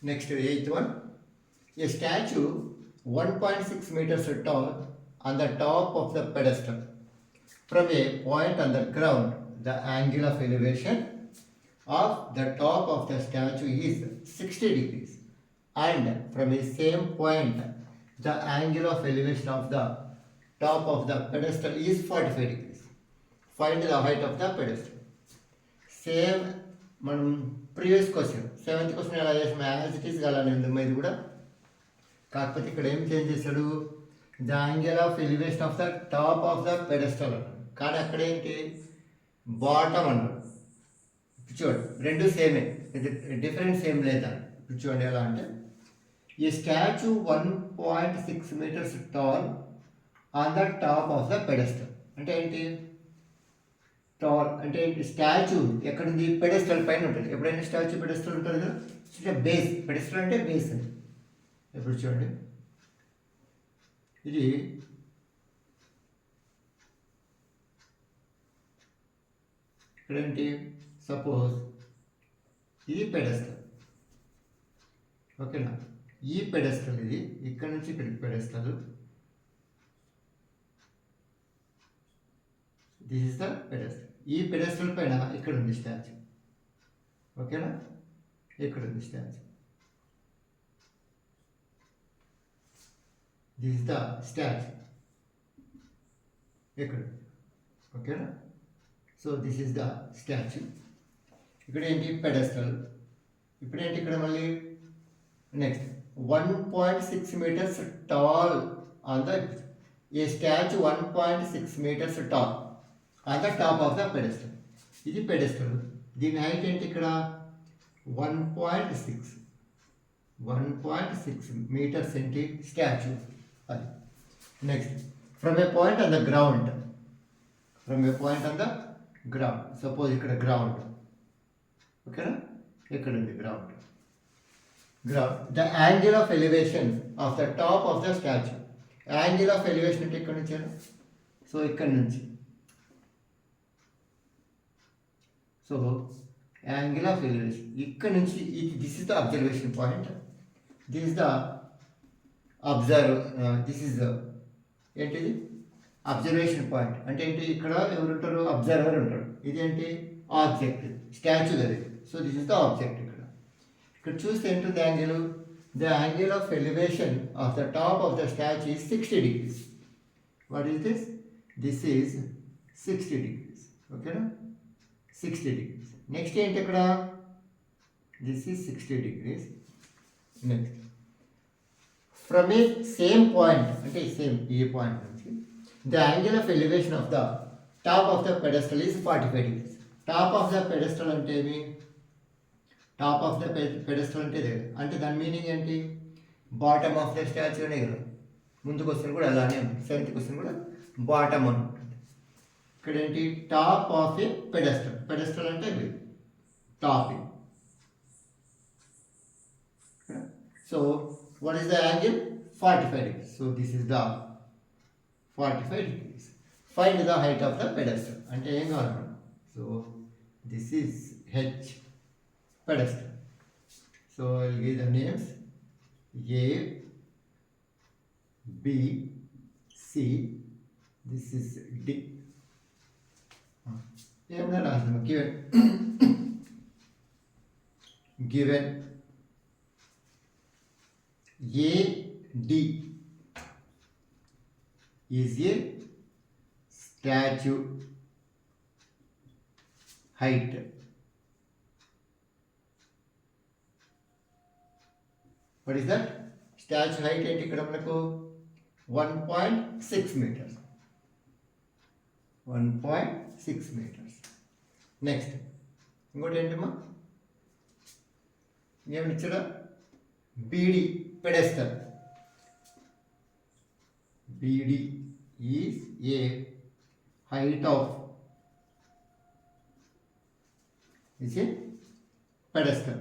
Next, eighth one. A statue 1.6 meters tall on the top of the pedestal. From a point on the ground, the angle of elevation of the top of the statue is 60 degrees. And from a same point, the angle of elevation of the top of the pedestal is 45 degrees. Find the height of the pedestal. Same మనం previous question seventh question ఎలా చేసాం as it is అలానే ఉంది ఇది కూడా. కాకపోతే ఇక్కడ ఏం చేంజ్ చేశాడు, the angle of elevation of the top of the pedestal అన్నాడు. కానీ అక్కడ ఏంటి బాటమ్ అన్నాడు. చూడండి రెండు సేమే, డిఫరెన్స్ ఏం లేదా. చూడండి ఎలా అంటే ఈ statue 1.6 meters tall on the top of the pedestal. అంటే ఏంటి టాల్ అంటే స్టాచ్యూ ఎక్కడుంది, పెడెస్టల్ పైన ఉంటుంది. ఎప్పుడైనా స్టాచ్యూ పెడెస్టల్ ఉంటుంది కదా, అంటే బేస్, పెడెస్టల్ అంటే బేస్ అని. ఇప్పుడు చూడండి ఇది ఇక్కడేంటి, సపోజ్ ఇది పెడెస్టల్, ఓకేనా. ఈ పెడెస్టల్ ఇది ఇక్కడ నుంచి ఇక్కడికి pedestal, this is the pedestal. ఈ పెడెస్టల్ పైన ఇక్కడ ఉంది స్టాచ్యూ, ఓకేనా, ఇక్కడ ఉంది statue. This is the statue ఇక్కడ, ఓకేనా. So this is the statue. ఇక్కడ ఏంటి పెడెస్టల్. ఇప్పుడేంటి ఇక్కడ మళ్ళీ next 1.6 meters tall on the A statue 1.6 meters tall on the top of the pedestal. ఇది పెడెస్టల్. దీని హైట్ ఏంటి ఇక్కడ 1.6 meters ఏంటి స్టాచ్యూ అది. Next from A point on the ground, suppose ఇక్కడ గ్రౌండ్, ఓకేనా, ఇక్కడ ఉంది ground. The angle of elevation of the top of the statue. Angle of elevation అంటే ఇక్కడ నుంచి, సో ఇక్కడ నుంచి, సో యాంగిల్ ఆఫ్ ఎలివేషన్ ఇక్కడ నుంచి, this is the observation point, this is the this is the ఏంటిది అబ్జర్వేషన్ పాయింట్. అంటే ఏంటి, ఇక్కడ ఎవరు ఉంటారు, అబ్జర్వర్ ఉంటాడు. ఇదేంటి ఆబ్జెక్ట్, స్టాచ్యూ అది. So this is the object. ఇక్కడ చూస్తే ఏంటి angle, the angle of elevation of the top of the statue is 60 degrees. What is this, this is 60 degrees, ఓకేనా, 60 degrees. నెక్స్ట్ ఏంటి ఇక్కడ, this is 60 degrees. Next from A same point, అంటే same ఈ point నుంచి the angle of elevation of the top of the pedestal is 45 degrees. Top of the pedestal అంటే ఏమి, top of the pedestal అంటే దాని meaning ఏంటి, bottom of the statue అనే కదా. ముందు క్వశ్చన్ కూడా అలానే ఉంది, సెవెంత్ క్వశ్చన్ కూడా బాటమ్ అని ఉంటుంది. ఇక్కడ ఏంటి, top of a pedestal. Pedestal అంటే టాప్. So what is the angle, 45 degrees. So this is the 45 degrees. Find the height of the pedestal. అంటే ఏం కావాలి మనం, so this is H pedestal. So I'll give the names A, B, C. This is D. Given AD is a statue height. What is that? Statue height ఏంటి ఇక్కడ మనకు 1.6 meters. 1.6 meters. Next ఇంకోటి ఏంటమ్మా, ఏమి ఇచ్చాడా, BD pedestal. BD is a height of is a pedestal.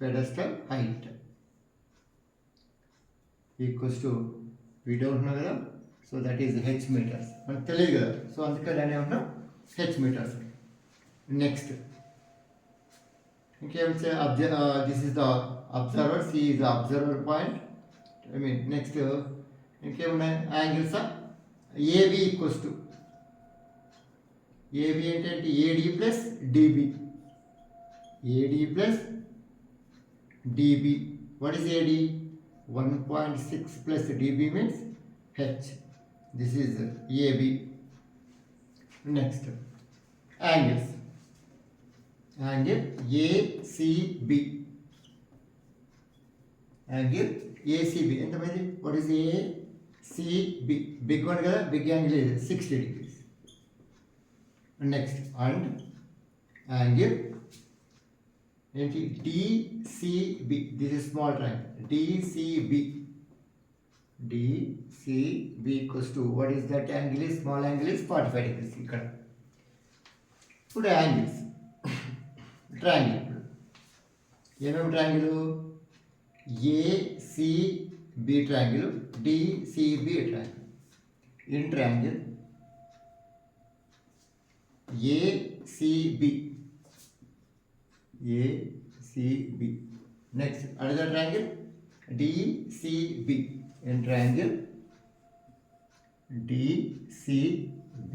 Pedestal height equals to, we don't know కదా, so that is h meters. మనకు తెలియదు కదా, సో అందుకే దాన్ని ఏమన్నా h meters. నెక్స్ట్ ఇంకేం this is the observer, C is the observer point. I mean next ఇంకేమున్నాయి angles AB equals to AB ఏంటంటే AD plus DB, AD plus DB. What is AD? 1.6 plus dB means H. This is AB. Next, angles. Angle ACB. Angle ACB. What is ACB? Big one, big angle is 60 degrees. Next, and angle DCB. This is small triangle. DCB. DCB equals to, what is that angle? Is small angle is 45 degrees. ఇక్కడ ఇప్పుడు angles triangle. ఇప్పుడు ఏమేమి triangle? ACB triangle, DCB triangle. In triangle ACB, ACB. Next, another triangle DCB. In triangle DCB.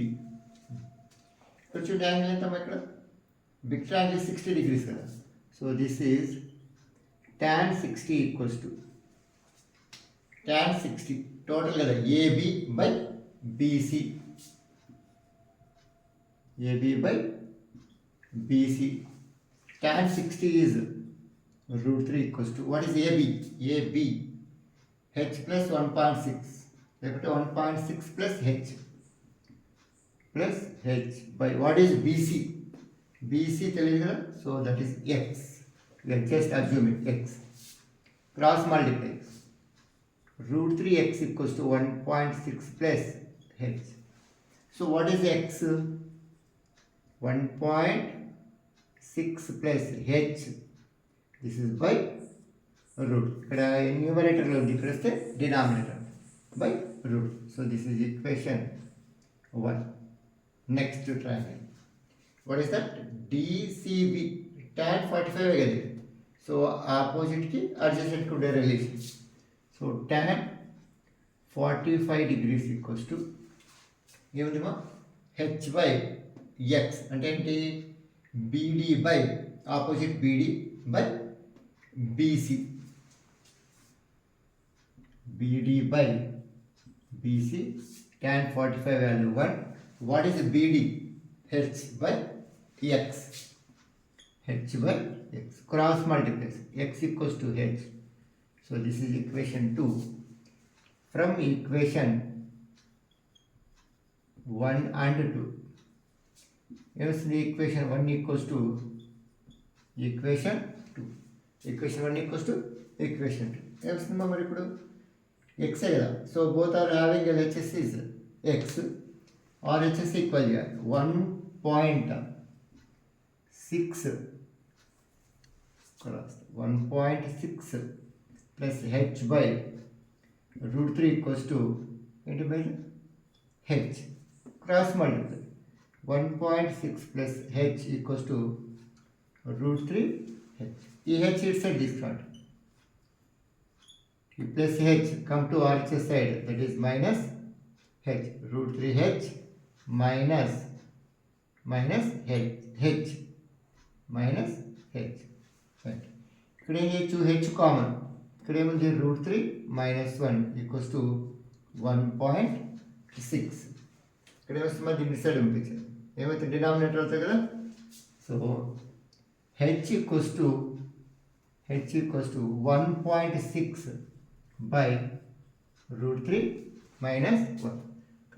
ఇక్కడ చూడండి angle ఎంత ఇక్కడ? Big triangle 60 degrees కదా. So this is tan 60 equals to tan 60 total కదా AB by BC, AB by BC. Tan 60 is √3 equals to, what is AB? AB H plus 1.6. 1.6 plus H by, what is BC? BC తెలియదు కదా, so that is X. We are just assuming X. Cross multiply. √3x equals to 1.6 plus H. So what is X? 1.6 plus H. This is by root. ఇక్కడ న్యూమరేటర్లో ఉంది, ఇక్కడ వస్తే denominator by root. So this is equation 1. Next triangle. What is that? DCB. tan 45 కదా, సో ఆపోజిట్కి అడ్జసెంట్కి ఉండే relation. So tan 45 degrees equals to ఏముందిమా? H బై X అంటే ఏంటి? BD by opposite BD by BC. BD by BC. Tan 45 value 1. What is BD? H by X. H by X. Cross multiplies. X equals to H. So this is equation 2. From equation 1 and 2. Yes, the equation 1 equals to equation 2. Equation 1 equals to equation 2. Yes, remember ఇప్పుడు x కదా. So both are having LHS is x. RHS equal to 1.6 cross 1.6 plus H by √3 equals to H. Cross multiply. 1.6 plus H equals to √3 H. ఈ H itself discard. You plus H, come to RHS side, that is minus H. √3 H minus H minus H. Right. ఇక్కడ ఏం చేయొచ్చు? H common. ఇక్కడ ఏముంది? √3 minus 1 equals to 1.6. ఇక్కడ ఏమొస్తుంది? మరి దీన్ని సైడ్ పంపించారు. ఏమైతే డినామినేటర్ అవుతాయి కదా. So H equals to 1.6 by √3 minus 1.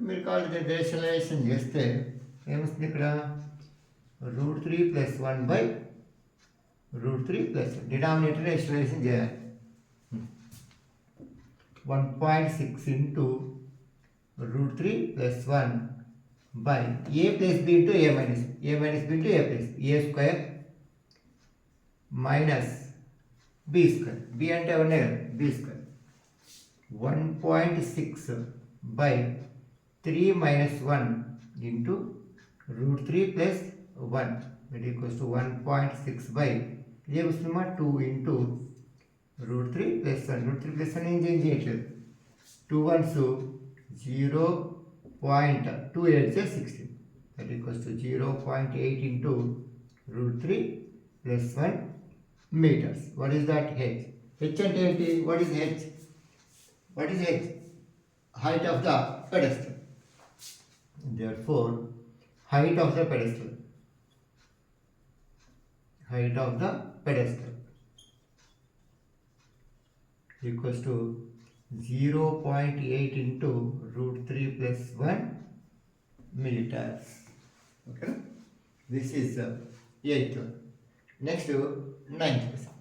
మీరు కావాలి రేషనలైజేషన్ చేస్తే ఏమొస్తుంది? ఇక్కడ √3 plus 1 by √3 plus denominator rationalization చేయాలి. 1.6 into √3 plus 1 by a plus b into a minus b into a plus a square minus b square. b అంటే అవన్నీ కదా, b square. 1.6 by 3 minus 1 into √3 plus 1, that equals to 1.6 by ఏమొస్తుందమ్మా 2 into root 3 plus 1. Root 3 plus 1 ఏం change చేయట్లేదు. 2 1s 0.28 that equals to 0.8 into root 3 plus 1 meters. What is that h? H and h, what is h? What is h? Height of the pedestal. Therefore, height of the pedestal. Height of the pedestal equals to 0.8 into root 3 plus 1 meters. Okay, this is 8th one. Next 9th question.